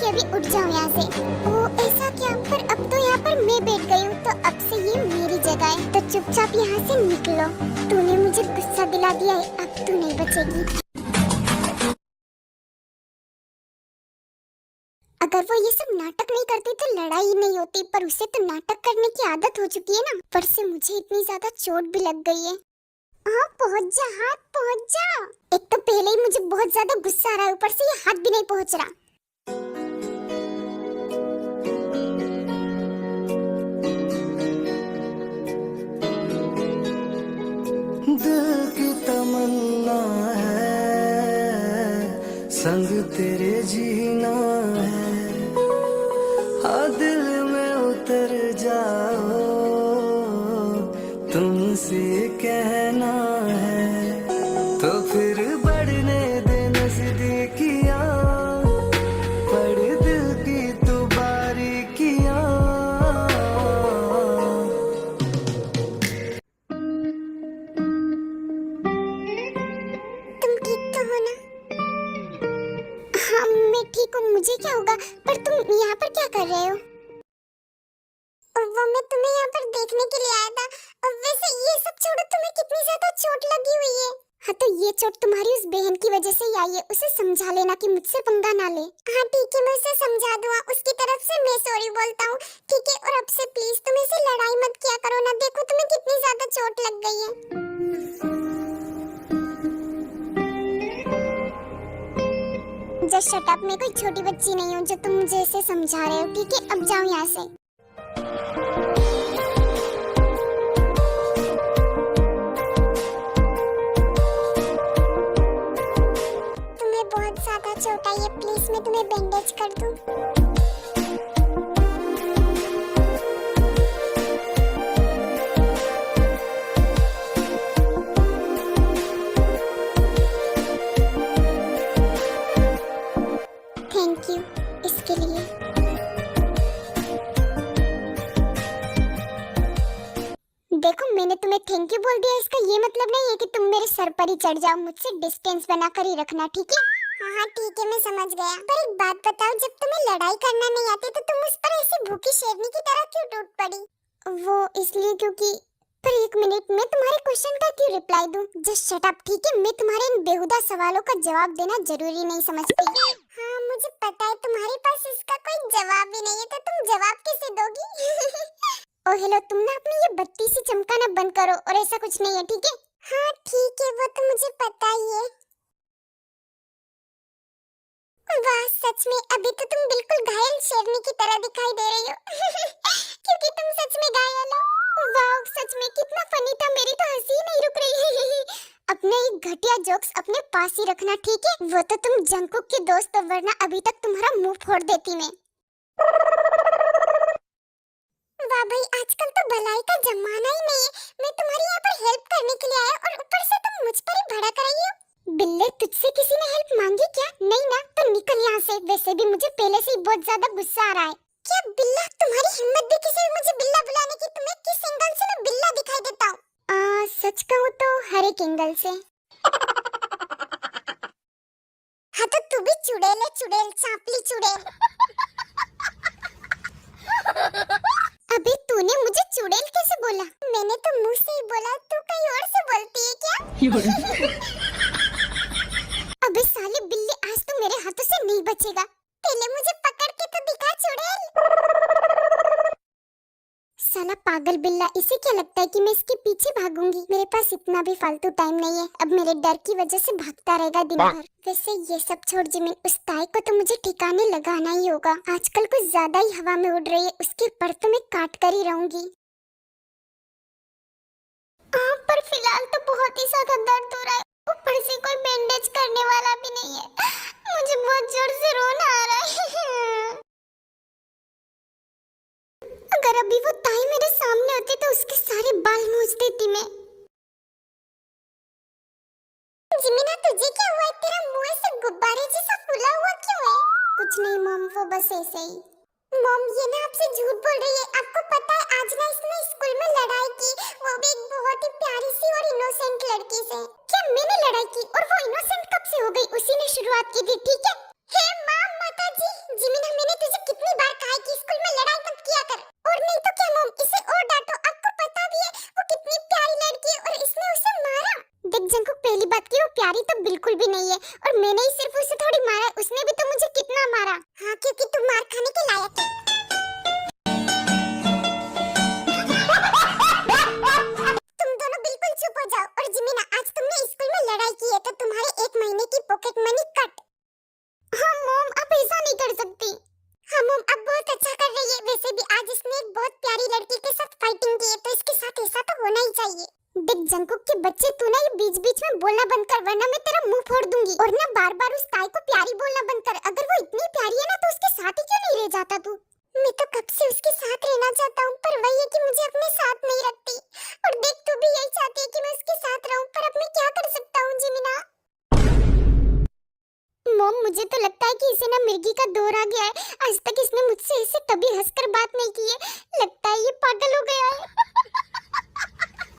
कि अभी उठ जाऊं यहाँ से। ओ ऐसा क्या, पर अब तो यहाँ पर मैं बैठ गई हूँ तो अब से ये मेरी जगह है, तो चुपचाप यहाँ से निकलो। तूने मुझे गुस्सा दिला दिया है, अब तू नहीं बचेगी। अगर वो ये सब नाटक नहीं करती तो लड़ाई नहीं होती, पर उसे तो नाटक करने की आदत हो चुकी है ना। पर से मुझे इतनी ज्यादा चोट भी लग गई है। हाँ पहुँच जा, हाथ पहुँच जा। एक तो पहले ही मुझे बहुत ज्यादा गुस्सा आ रहा है, ऊपर से ये हाथ भी नहीं पहुँच रहा। दिल की तमन्ना है संग तेरे जीना है, हाँ दिल में उतर जाओ तुमसे कहना है, तो फिर बढ़ने दे नजदीकियां, पढ़ दिल की तो बारीकियां। तुम ठीक तो हो ना? हाँ मैं ठीक हूँ, मुझे क्या होगा, पर तुम यहाँ पर क्या कर रहे हो? वो मैं तुम्हें यहाँ पर देखने के लिए आया था। वैसे ये सब छोड़ो, तुम्हें कितनी ज्यादा चोट लगी हुई है? हाँ तो ये चोट तुम्हारी उस बहन की वजह से ही आई है, उसे समझा लेना कि मुझसे पंगा ना ले। हाँ ठीक है, मैं उसे समझा दूंगा, उसकी तरफ से मैं सॉरी बोलता हूँ, ठीक है? और अब से प्लीज तुम ऐसे लड़ाई मत किया करो ना, देखो तुम्हें कितनी ज्यादा चोट लग गई है। जस्ट शट अप, मैं कोई छोटी बच्ची नहीं हूँ जो तुम मुझे ऐसे समझा रहे हो, ठीक है? अब जाओ यहाँ से। तुम्हें बहुत ज्यादा चोट आई है, प्लीज मैं तुम्हें बैंडेज कर दूं? थैंक यू इसके लिए। देखो मैंने तुम्हें थैंक यू बोल दिया, इसका ये मतलब नहीं है कि तुम मेरे सर पर ही चढ़ जाओ, मुझसे डिस्टेंस बनाकर ही रखना, ठीक है? हाँ ठीक है, मैं समझ गया। पर एक बात बताओ, जब तुम्हें लड़ाई करना नहीं आती तो तुम उस पर ऐसे भूखी शेरनी की तरह क्यों टूट पड़ी? वो इसलिए क्योंकि, पर एक मिनट, मैं तुम्हारे क्वेश्चन का क्यों रिप्लाई दूं? जस्ट शट अप, ठीक है? मैं तुम्हारे इन बेहुदा सवालों का जवाब देना जरूरी नहीं समझती। हाँ मुझे पता है तुम्हारे पास इसका कोई जवाब ही नहीं है, तो तुम जवाब कैसे दोगी? ओ हेलो, तुम ना अपनी ये बत्ती सी चमकाना बंद करो, और ऐसा कुछ नहीं है, ठीक है? हाँ ठीक है, वो तो मुझे पता ही है। वाह सच में, अभी तो तुम बिल्कुल घायल शेरनी की तरह दिखाई दे रही हो। क्योंकि तुम सच में घायल हो। वाह सच में कितना फनी था, मेरी तो हंसी ही नहीं रुक रही। अपने ये घटिया जोक्स अपने पास ही रखना, ठीक है? वो तो तुम जंकुक के दोस्त हो, वरना अभी तक तुम्हारा मुंह फोड़ देती मैं। वाह भाई, आजकल तो भलाई का जमाना ही नहीं है। मैं तुम्हारी यहाँ पर हेल्प करने के लिए आया और ऊपर से तुम मुझ पर ही भड़क रही हो। बिल्ले, तुझसे किसी ने हेल्प मांगी क्या? नहीं ना, तो निकल यहाँ से। वैसे भी मुझे पहले से ही बहुत ज्यादा गुस्सा आ रहा है। क्या बिल्ला, तुम्हारी हिम्मत देखी से मुझे बिल्ला बुलाने की? तुम्हें किस एंगल से मैं बिल्ला दिखाई देता हूँ? सच कहूँ तो हर एक एंगल से। हाँ तो तू भी चुड़ैल है, चुड़ैल, चापली चुड़ैल। अबे तूने मुझे चुड़ैल कैसे बोला? मैंने तो मुंह से ही बोला, तू कहीं और से बोलती है क्या? अबे साले बिल्ली, आज तो मेरे हाथों से नहीं बचेगा। पहले मुझे पकड़ के तो दिखा चुड़ैल। साला पागल बिल्ला, इसे क्या लगता है कि मैं इसके पीछे भागूंगी? मेरे पास इतना भी फालतू टाइम नहीं है, अब मेरे डर की वजह से भागता रहेगा दिन भर। वैसे ये सब छोड़ जिमिन, उस ताई को तो मुझे ठिकाने लगाना ही होगा। आजकल कुछ ज्यादा ही हवा में उड़ रही है, उसके पर तो मैं काट कर ही रहूंगी। पर फिलहाल तो बहुत ही ज्यादा दर्द हो रहा है, ऊपर से कोई बैंडेज करने वाला भी नहीं है। मुझे बहुत जोर से रोना आ रहा है। अगर अभी वो ताई मेरे सामने होती तो उसके सारे बाल नोच देती मैं। जिमिना, तुझे क्या हुआ है? तेरा मुंह ऐसे गुब्बारे जैसा फूला हुआ क्यों है? कुछ नहीं मॉम, वो बस ऐसे ही। मॉम ये ना आपसे झूठ बोल रही है। आपको पता है आज ना इसने स्कूल में लड़ाई की, वो भी एक बहुत ही प्यारी सी और इनोसेंट लड़की से। क्या मैंने लड़ाई की? और वो इनोसेंट कब से हो गई? उसी ने शुरुआत की थी, ठीक है? हे माँ, माता जी, जिमिना प्यारी तो बिल्कुल भी नहीं है, और मैंने ही सिर्फ उसे थोड़ी मारा, उसने भी तो मुझे कितना मारा। हाँ, क्योंकि तुम मार खाने के लायक है। तुम दोनों बिल्कुल चुप हो जाओ। और जिमीना, आज तुमने स्कूल में लड़ाई की है तो तुम्हारे 1 महीने की पॉकेट मनी कट। हाँ मॉम, आप ऐसा नहीं कर सकती। हाँ मॉम, अब बहुत अच्छा कर रही है। वैसे भी आज इसने एक बहुत प्यारी लड़की के साथ फाइटिंग की है, तो इसके साथ ऐसा तो होना ही चाहिए। देख जंकुक के बच्चे, तू ना ये बीच-बीच में बोलना बंद कर, वरना मैं तेरा मुंह फोड़ दूंगी। और ना बार-बार उस ताई को प्यारी बोलना बंद कर। अगर वो इतनी प्यारी है ना, तो उसके साथ ही क्यों नहीं रह जाता तू? मैं तो कब से उसके साथ रहना चाहता हूँ, पर वही है कि मुझे अपने साथ नहीं रखती। और देख, तू भी यही चाहती है कि मैं उसके साथ रहूं, पर अब मैं क्या कर सकता हूँ जिमीना? मॉम, मुझे तो लगता है कि इसे ना मिर्गी का दौर आ गया है। आज तक इसने मुझसे ऐसे कभी हंसकर बात नहीं की है। लगता है ये पागल हो गया